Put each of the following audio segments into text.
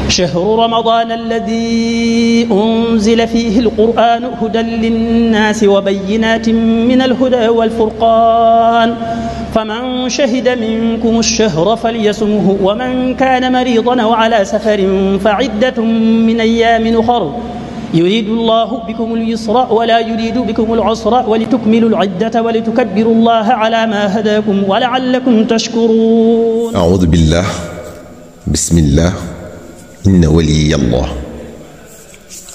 شهر رمضان الذي أنزل فيه القرآن هدى للناس وبينات من الهدى والفرقان فمن شهد منكم الشهر فليصمه ومن كان مريضا أو على سفر فعدة من أيام أخر يريد الله بكم اليسر ولا يريد بكم العسر ولتكملوا العدة ولتكبروا الله على ما هداكم ولعلكم تشكرون. أعوذ بالله. بسم الله. إن ولي الله.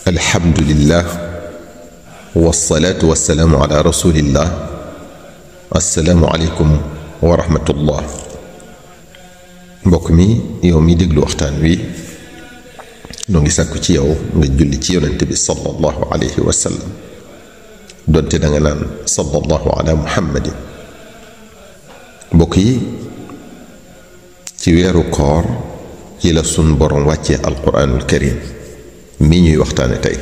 الحمد لله والصلاة والسلام على رسول الله. السلام عليكم ورحمة الله. mbokk mi yow mi déglu waxtaan wi noo ngi sàkku ci yow nga julli ci yonente bi sallallahu alayhi wa sallam donte da nga naan sallallahu ala muhammadin. mbokk yi ci weeru koor ci la sun borom wàccee alquranul karim mi ñuy waxtaane tey.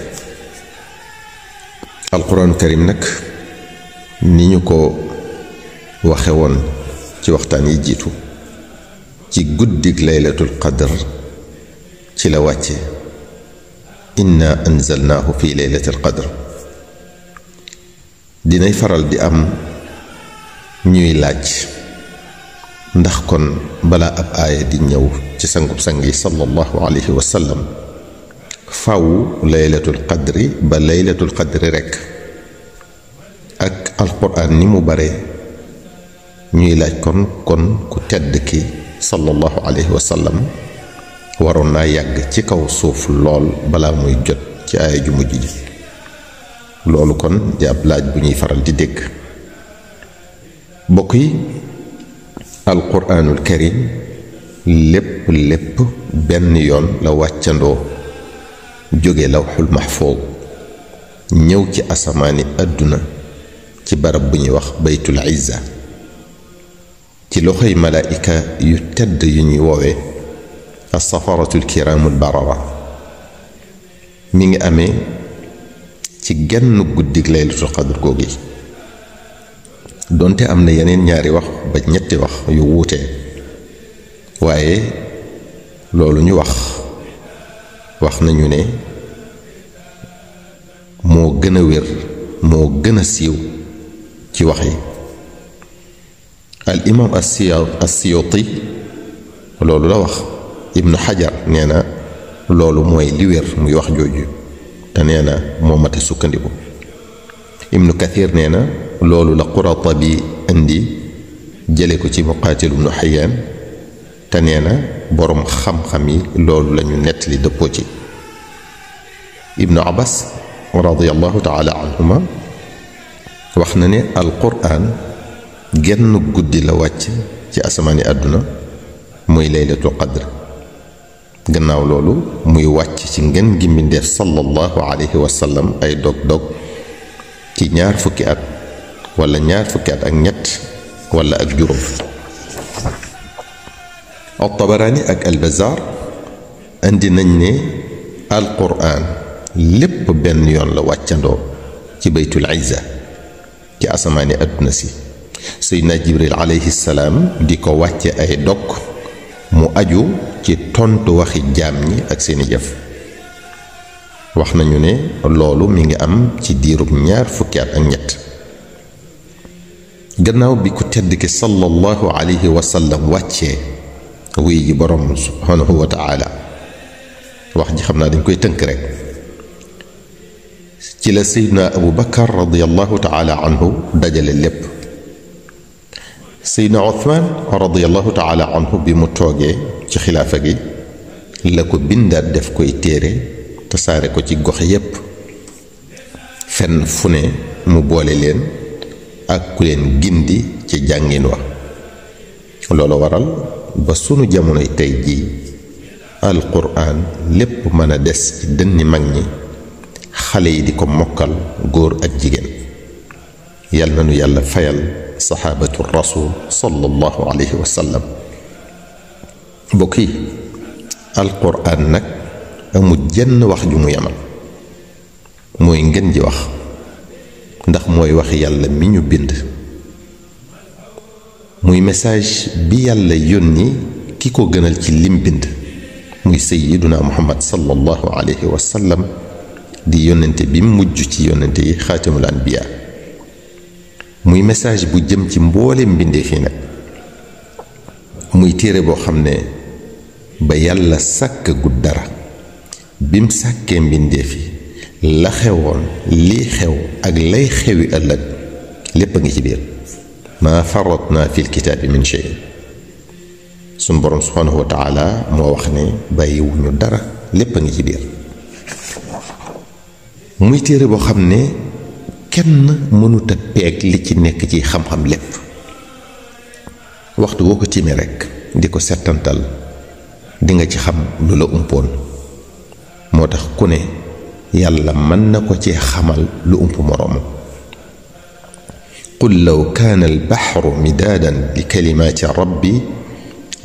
alquranul karim nag ni ñu ko waxe woon ci waxtaan yi jiitu ci guddig laylatul qadr ci la wàcce inna anzalnaahu fi laylatil qadr. dinay faral di am ñuy laaj ndax kon balaa ab aaya di ñëw ci sangub sang yi sallallahu alayhi wa sallam faw laylatul qadri ba laylatul qadri rekk ak alquran ni mu bare ñuy laaj kon ku tedd ki sallallahu alayhi wa sallam waroon naa yàgg ci kaw suuf lool balaa muy jot ci aaya ju mujj ji. loolu kon di ab laaj bu ñuy faral di dégg. bokk yi alquraanul karim lépp benn yoon la wàccandoo jóge lawxul maxfuud ñëw ci asamaani àdduna ci barab bu ñuy wax baytul izza ci loxoy malaayika yu tedd yu ñuy woowee as-safaratul kiraamul barara. mi ngi amee ci genn guddig laylatul qadr googi donte am na yeneen ñaari wax ba ñetti wax yu wuute waaye loolu ñu wax nañu ne moo gën a wér moo gën a siiw ci wax yi. al imam as-Siyuti loolu la wax. ibnu xajar nee na loolu mooy li wér muy wax jooju te nee na moo mate sukkandiku. ibnu kathir nee na loolu la Qurtubi indi jële ko ci Muqaatil ibnu Xayyaan te nee na boroom xam-xam yi loolu lañu nettali dëppoo ci. ibnu abbas radiyallahu taala anhuma wax na ne alquraan genn guddi la wàcc ci asamaani àdduna muy laylatul qadr. gannaaw loolu muy wàcc ci ngeen gi mbindeef sallallahu alayhi wa sallam ay dog-dog ci ñaar fukki at wala ñaar fukki at ak ñett wala ak juróom. at-Tabaraani ak al-Bazzaar indi nañ ne alquraan lépp benn yoon la wàccandoo ci baytul izza ci asamaani àdduna si. Seydina Jibril alayhi salaam di ko wàcce ay dog mu aju ci tontu waxi jaam ñi ak seeni jëf. wax nañu ne loolu mi ngi am ci diirub ñaar fukki at ak ñett. gannaaw bi ku tedd ki sallallahu alayhi wa sallam wàccee wuy ji borom subhanahu wa taala wax ji xam naa dañ koy tënk rek ci la Seydina Abu Bakar radiyallahu taala anhu dajale lépp. Seydina Uthman radiyallahu taala anhu bi mu toogee ci xilaafa gi la ko bindaat def koy téere tasaare ko ci gox yépp fenn fu ne mu boole leen ak ku leen gindi ci jàngin wa. loolu waral ba sunu jamonoy tey jii alquraan lépp mën a des ci dënni mag ñi xale yi di ko mokkal góor ak jigéen. yal na nu yàlla fayal saxaabatu rasul sallallahu alayhi wa sallam. mbokk yi alquraan nag amul jenn wax ju mu yamal mooy ngeen ji wax ndax mooy wax yàlla mi ñu bind muy message bi yàlla yónni ki ko gënal ci lim bind muy sayyiduna muhammad sallallahu alayhi wa sallam di yonente bi mujj ci yonente yi xaatimul anbiya muy message bu jëm ci mboolem mbindeef yi nag muy téere boo xam ne ba yàlla sàkk gud dara bim sàkkee mbindeef yi la xewoon lii xew ak lay xewi ëllëg lépp a ngi ci biir maa faratna fil kitaabi min shay sun borom subhanahu wa taala moo wax ne bàyyiwuñu dara lépp a ngi ci biir muy téere boo xam ne kenn mënuta peeg li ci nekk ci xam-xam lépp waxtu boo ko tiimee rekk di ko settantal di nga ci xam lu la umpoon moo tax ku ne yàlla mën na ko ci xamal lu ump moroom qul law kaana albaxru midaadan li kalimaati rabbi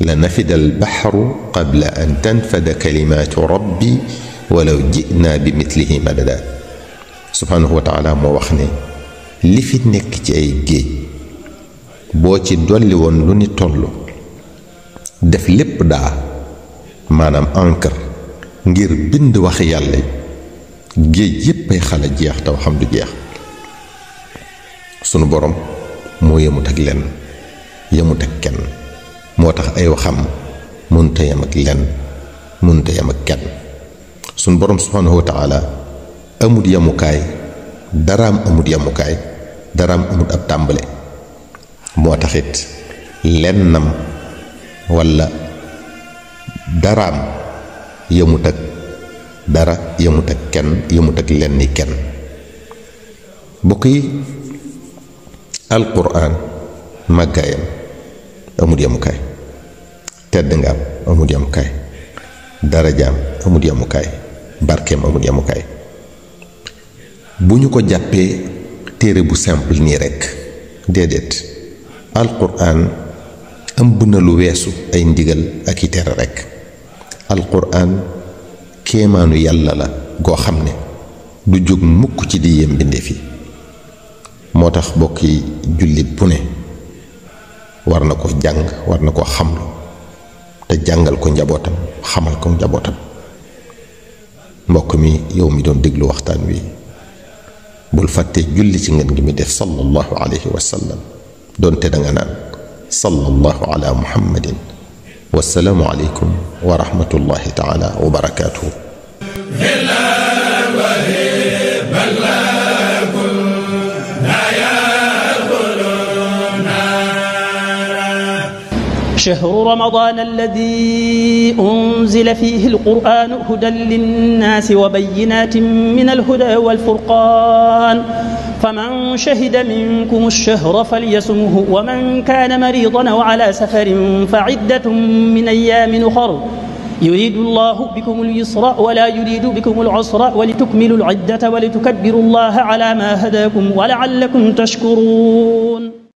la nafida albaxru qabla an tanfada kalimaatu rabbi walaw jinaa bi mitlihi madada subhaanahu wa taala moo wax ne li fi nekk ci ay géej boo ci dolli woon lu ni toll def lépp daa maanaam encre ngir bind waxi yàlla géej yépp ay xala jeex taw xam du jeex sunu borom moo yemut ak lenn yemut ak kenn moo tax ay waxam mënta yem ak lenn mënta yem ak kenn sunu borom subhanahu wa taala amut yemukaay daraam amut yemukaay daraam amut ab tàmbale moo taxit lennam walla daraam yemut ak dara yemut ak kenn yemut ak lenni kenn bokk yi alquran màggaayam amut yemukaay tedd nga am amut yemukaay darajaam amut yemukaay barkeem amut yemukaay bu ñu ko jàppee téere bu simple nii rekk déedéet alquran ëmb na lu weesu ay ndigal ak i tere rekk alquran kéemaanu yàlla la goo xam ne du jóg mukk ci di yem mbindeef yi moo tax bokki jullit bu ne war na ko jàng war na ko xamlu te jàngal ko njabootam xamal ko njabootam mbokk mi yow mi doon déglu waxtaan wi bul fàtte julli ci ngeen gi mi def sallallahu alayhi wa sallam doonte danga naan sallallahu ala muhammadin wassalaamu aleykum wa rahmatullahi taala wa barakaatuhu شهر رمضان الذي أنزل فيه القرآن هدى للناس وبينات من الهدى والفرقان فمن شهد منكم الشهر فليصمه ومن كان مريضا أو على سفر فعدة من أيام أخر يريد الله بكم اليسر ولا يريد بكم العسر ولتكملوا العدة ولتكبروا الله على ما هداكم ولعلكم تشكرون